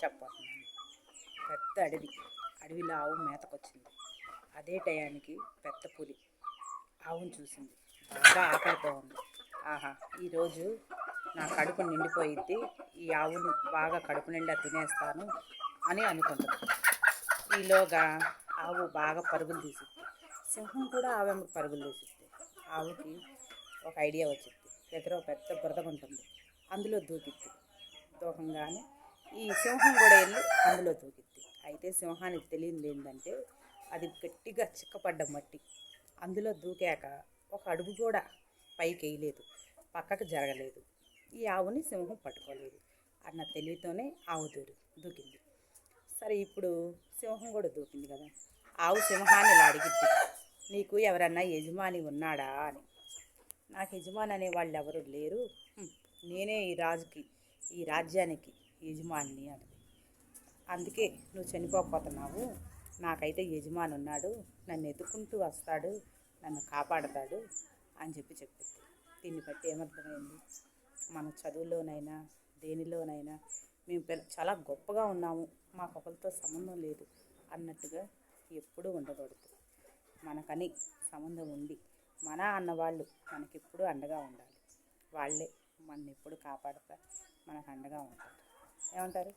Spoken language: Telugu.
చెప్పబోతున్నాను. పెద్ద అడవిలో ఆవు మేతకొచ్చింది. అదే టయానికి పెద్ద పులి ఆవును చూసింది. బాగా ఆకలితో ఉంది. ఆహా, ఈరోజు నా కడుపు నిండిపోయిద్ది, ఈ ఆవును బాగా కడుపు నిండా తినేస్తాను అని అనుకుంటుంది. ఈలోగా ఆవు బాగా పరుగులు తీసిద్ది. సింహం కూడా ఆమె పరుగులు తీసిద్ది. ఆవుకి ఒక ఐడియా వచ్చింది. దగ్గర పెద్ద బురద ఉంటుంది, అందులో దూకిద్ది. దూకంగానే ఈ సింహం కూడా వెళ్ళి అందులో దూకిద్ది. అయితే సింహానికి తెలియదు ఏంటంటే అది గట్టిగా చిక్కపడ్డ మట్టి. అందులో దూకాక ఒక అడుగు కూడా పైకి వేయలేదు, పక్కకు జరగలేదు. ఈ ఆవుని సింహం పట్టుకోలేదు అన్న తెలివితోనే ఆవు దూకింది. సరే, ఇప్పుడు సింహం కూడా దూకింది కదా. ఆవు సింహాన్ని ఇలా అడిగిద్ది, నీకు ఎవరన్నా యజమాని ఉన్నాడా అని. నాకు యజమాని అనే వాళ్ళు ఎవరు లేరు, నేనే ఈ రాజ్యానికి యజమాని అన్నది. అందుకే నువ్వు చనిపోతున్నావు, నాకైతే యజమాని ఉన్నాడు, నన్ను ఎత్తుకుంటూ వస్తాడు, నన్ను కాపాడతాడు అని చెప్పింది. దీన్ని బట్టి ఏమర్థమైంది? మన చదువులోనైనా దేనిలోనైనా మేము చాలా గొప్పగా ఉన్నాము, మాకు ఒకరితో సంబంధం లేదు అన్నట్టుగా ఎప్పుడూ ఉండకూడదు. మనకని సంబంధం ఉండి మన అన్నవాళ్ళు మనకెప్పుడు అండగా ఉండాలి. వాళ్ళే మనని ఎప్పుడు కాపాడతారు, మనకు అండగా ఉంటారు. ఏమంటారు?